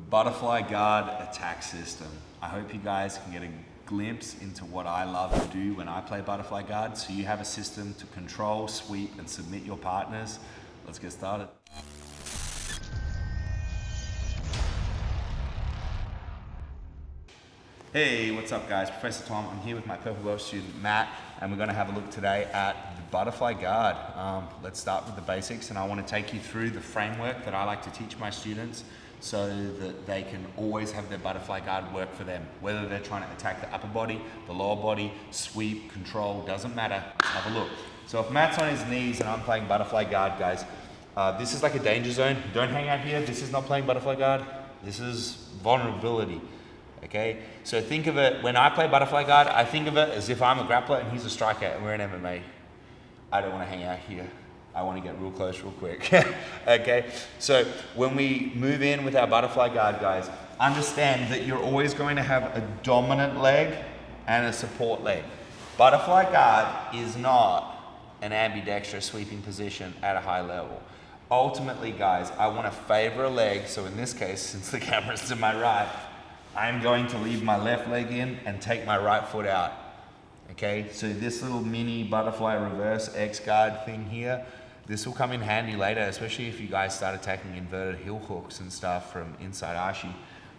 butterfly guard attack system. I hope you guys can get a glimpse into what I love to do when I play butterfly guard, so you have a system to control, sweep, and submit your partners. Let's get started. Hey, what's up guys? Prof Tom. I'm here with my purple belt student Matt, and we're going to have a look today at the butterfly guard. Let's start with the basics, and I want to take you through the framework that I like to teach my students so that they can always have their butterfly guard work for them. Whether they're trying to attack the upper body, the lower body, sweep, control, doesn't matter. Let's have a look. So if Matt's on his knees and I'm playing butterfly guard, guys, this is like a danger zone. Don't hang out here. This is not playing butterfly guard. This is vulnerability. Okay, so think of it, when I play butterfly guard, I think of it as if I'm a grappler and he's a striker and we're in MMA. I don't want to hang out here. I want to get real close real quick. Okay, so when we move in with our butterfly guard, guys, understand that you're always going to have a dominant leg and a support leg. Butterfly guard is not an ambidextrous sweeping position at a high level. Ultimately, guys, I want to favor a leg, so in this case, since the camera's to my right, I'm going to leave my left leg in and take my right foot out. Okay, so this little mini butterfly reverse X guard thing here, this will come in handy later, especially if you guys start attacking inverted heel hooks and stuff from inside ashi.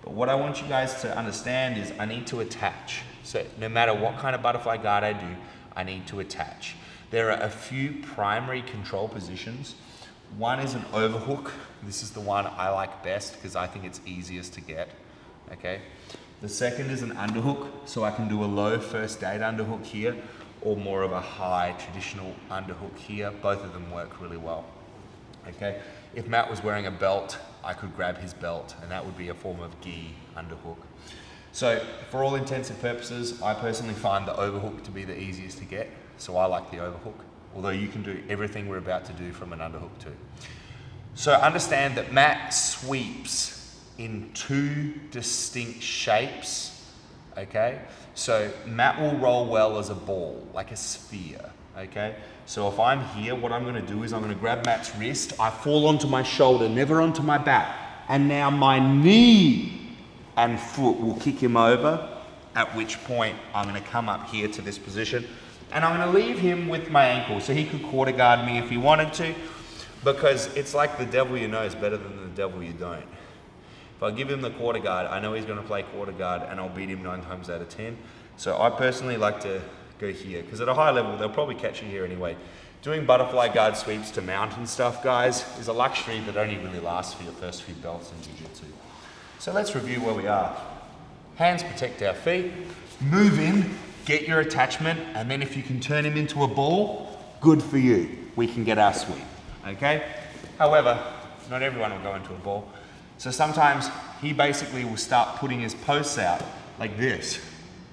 But what I want you guys to understand is I need to attach. So no matter what kind of butterfly guard I do, I need to attach. There are a few primary control positions. One is an overhook. This is the one I like best because I think it's easiest to get. Okay, the second is an underhook, so I can do a low first aid underhook here or more of a high traditional underhook here. Both of them work really well. Okay, if Matt was wearing a belt, I could grab his belt and that would be a form of gi underhook. So for all intents and purposes, I personally find the overhook to be the easiest to get, so I like the overhook, although you can do everything we're about to do from an underhook too. So understand that Matt sweeps in two distinct shapes, okay? So Matt will roll well as a ball, like a sphere, okay? So if I'm here, what I'm gonna do is I'm gonna grab Matt's wrist, I fall onto my shoulder, never onto my back, and now my knee and foot will kick him over, at which point I'm gonna come up here to this position, and I'm gonna leave him with my ankle, so he could quarter guard me if he wanted to, because it's like the devil you know is better than the devil you don't. If I give him the quarter guard, I know he's going to play quarter guard and I'll beat him 9 times out of 10. So I personally like to go here because at a high level, they'll probably catch you here anyway. Doing butterfly guard sweeps to mountain stuff, guys, is a luxury that only really lasts for your first few belts in jiu-jitsu. So let's review where we are. Hands protect our feet, move in, get your attachment, and then if you can turn him into a ball, good for you. We can get our sweep, okay? However, not everyone will go into a ball. So sometimes he basically will start putting his posts out like this,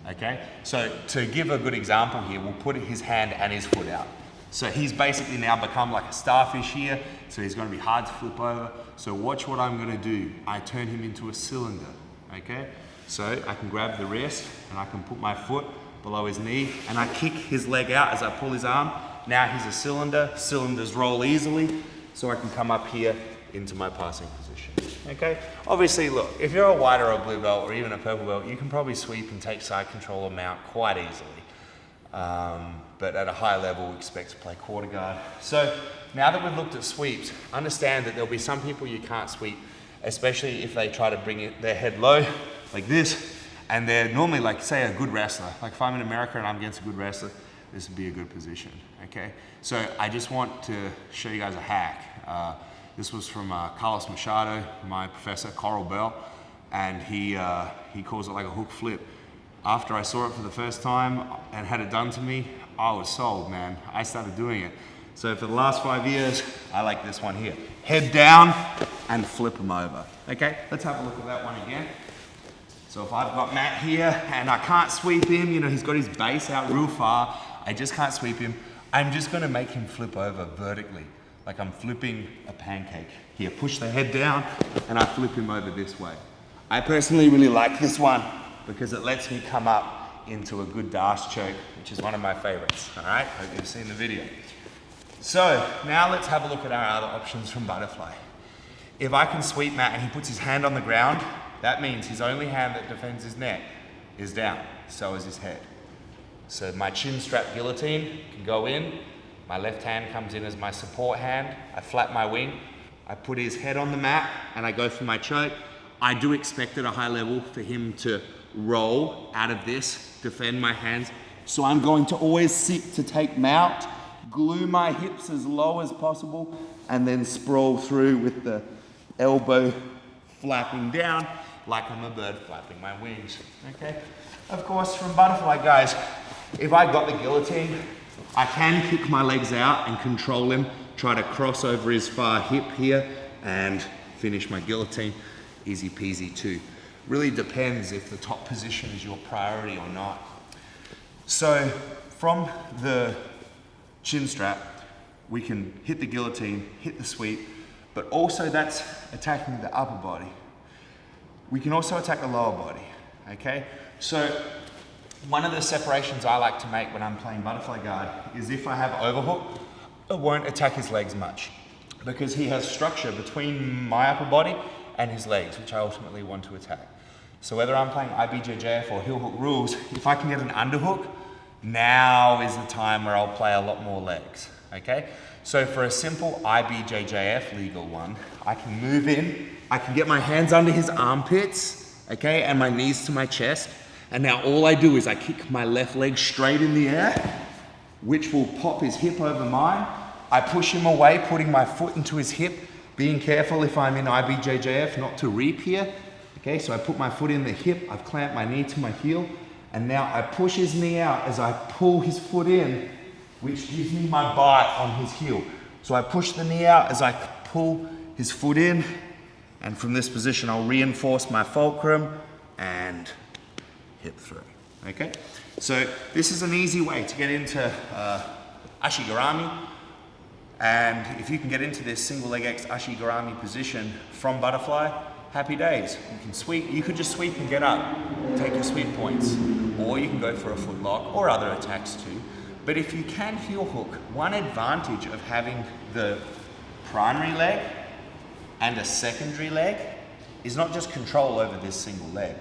okay? So to give a good example here, we'll put his hand and his foot out. So he's basically now become like a starfish here, so he's gonna be hard to flip over. So watch what I'm gonna do. I turn him into a cylinder, okay? So I can grab the wrist and I can put my foot below his knee and I kick his leg out as I pull his arm. Now he's a cylinder, cylinders roll easily, so I can come up here into my passing position. Okay, obviously look, if you're a white or a blue belt or even a purple belt, you can probably sweep and take side control or mount quite easily. But at a high level, expect to play quarter guard. So now that we've looked at sweeps, understand that there'll be some people you can't sweep, especially if they try to bring their head low like this, and they're normally like, say, a good wrestler. Like if I'm in America and I'm against a good wrestler, this would be a good position, okay? So I just want to show you guys a hack. This was from Carlos Machado, my professor, Coral Bell, and he calls it like a hook flip. After I saw it for the first time and had it done to me, I was sold, man. I started doing it. So for the last 5 years, I like this one here. Head down and flip him over. Okay, let's have a look at that one again. So if I've got Matt here and I can't sweep him, you know, he's got his base out real far, I just can't sweep him, I'm just gonna make him flip over vertically. Like I'm flipping a pancake. Here, push the head down and I flip him over this way. I personally really like this one because it lets me come up into a good dash choke, which is one of my favorites, all right? Hope you've seen the video. So now let's have a look at our other options from butterfly. If I can sweep Matt and he puts his hand on the ground, that means his only hand that defends his neck is down, so is his head. So my chin strap guillotine can go in, my left hand comes in as my support hand, I flap my wing, I put his head on the mat and I go for my choke. I do expect at a high level for him to roll out of this, defend my hands. So I'm going to always sit to take mount, glue my hips as low as possible, and then sprawl through with the elbow flapping down like I'm a bird flapping my wings, okay? Of course, from butterfly, guys, if I got the guillotine, I can kick my legs out and control him, try to cross over his far hip here and finish my guillotine. Easy peasy too. Really depends if the top position is your priority or not. So from the chin strap, we can hit the guillotine, hit the sweep, but also that's attacking the upper body. We can also attack the lower body, okay? So one of the separations I like to make when I'm playing butterfly guard is if I have overhook, I won't attack his legs much because he has structure between my upper body and his legs, which I ultimately want to attack. So whether I'm playing IBJJF or heel hook rules, if I can get an underhook, now is the time where I'll play a lot more legs, okay? So for a simple IBJJF legal one, I can move in, I can get my hands under his armpits, okay, and my knees to my chest, and now all I do is I kick my left leg straight in the air, which will pop his hip over mine. I push him away, putting my foot into his hip, being careful if I'm in IBJJF not to reap here. Okay, so I put my foot in the hip, I've clamped my knee to my heel, and now I push his knee out as I pull his foot in, which gives me my bite on his heel. So I push the knee out as I pull his foot in, and from this position I'll reinforce my fulcrum and hip through, okay? So this is an easy way to get into Ashigarami, and if you can get into this single leg X Ashigarami position from butterfly, happy days. You can sweep, you could just sweep and get up, take your sweep points, or you can go for a foot lock or other attacks too. But if you can heel hook, one advantage of having the primary leg and a secondary leg is not just control over this single leg.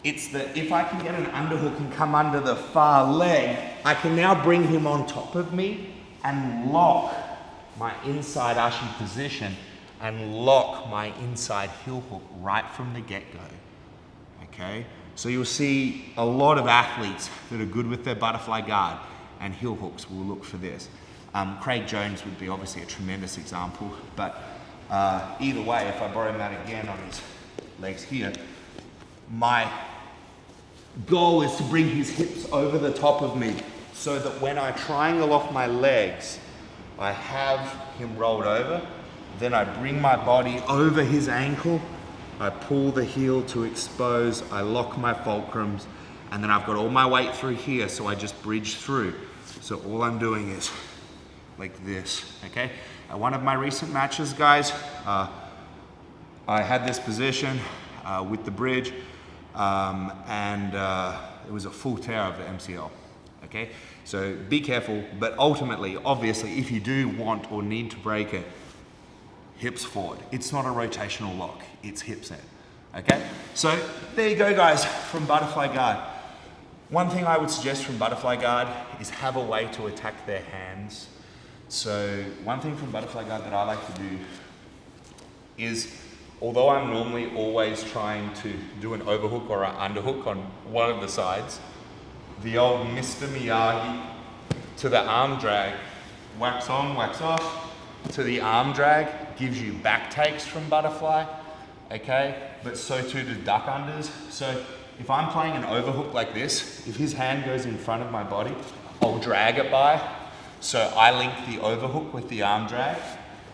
It's that if I can get an underhook and come under the far leg, I can now bring him on top of me and lock my inside Ashi position and lock my inside heel hook right from the get-go, okay? So you'll see a lot of athletes that are good with their butterfly guard and heel hooks will look for this. Craig Jones would be obviously a tremendous example, but either way, if I borrow that again on his legs here, my goal is to bring his hips over the top of me so that when I triangle off my legs, I have him rolled over, then I bring my body over his ankle, I pull the heel to expose, I lock my fulcrums, and then I've got all my weight through here, so I just bridge through. So all I'm doing is like this, okay? At one of my recent matches, guys, I had this position with the bridge, and it was a full tear of the MCL, okay? So be careful, but ultimately, obviously, if you do want or need to break it, hips forward. It's not a rotational lock, it's hips in, okay? So there you go, guys, from butterfly guard. One thing I would suggest from butterfly guard is have a way to attack their hands. So one thing from butterfly guard that I like to do is, although I'm normally always trying to do an overhook or an underhook on one of the sides, the old Mr. Miyagi to the arm drag, wax on, wax off, to the arm drag gives you back takes from butterfly, okay? But so too do duck unders. So if I'm playing an overhook like this, if his hand goes in front of my body, I'll drag it by. So I link the overhook with the arm drag.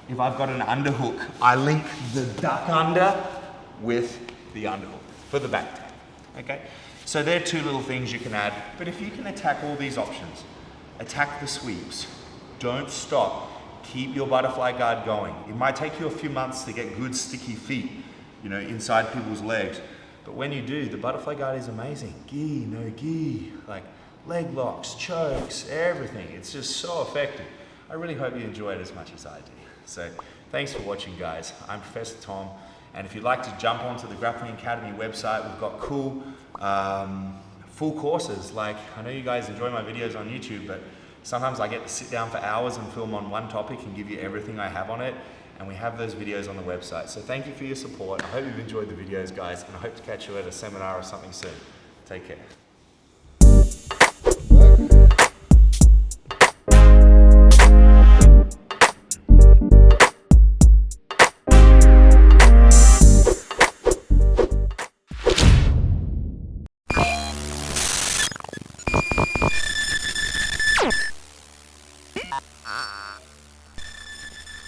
If I've got an underhook, I link the duck under with the underhook for the back take, okay? So there are two little things you can add, but if you can attack all these options, attack the sweeps, don't stop. Keep your butterfly guard going. It might take you a few months to get good sticky feet, you know, inside people's legs. But when you do, the butterfly guard is amazing. Gi, no gi, like leg locks, chokes, everything. It's just so effective. I really hope you enjoy it as much as I do. So Thanks for watching, guys. I'm Professor Tom, and if you'd like to jump onto the Grappling Academy website, we've got cool full courses. Like, I know you guys enjoy my videos on YouTube, but sometimes I get to sit down for hours and film on one topic and give you everything I have on it, and we have those videos on the website. So thank you for your support. I hope you've enjoyed the videos, guys, and I hope to catch you at a seminar or something soon. Take care.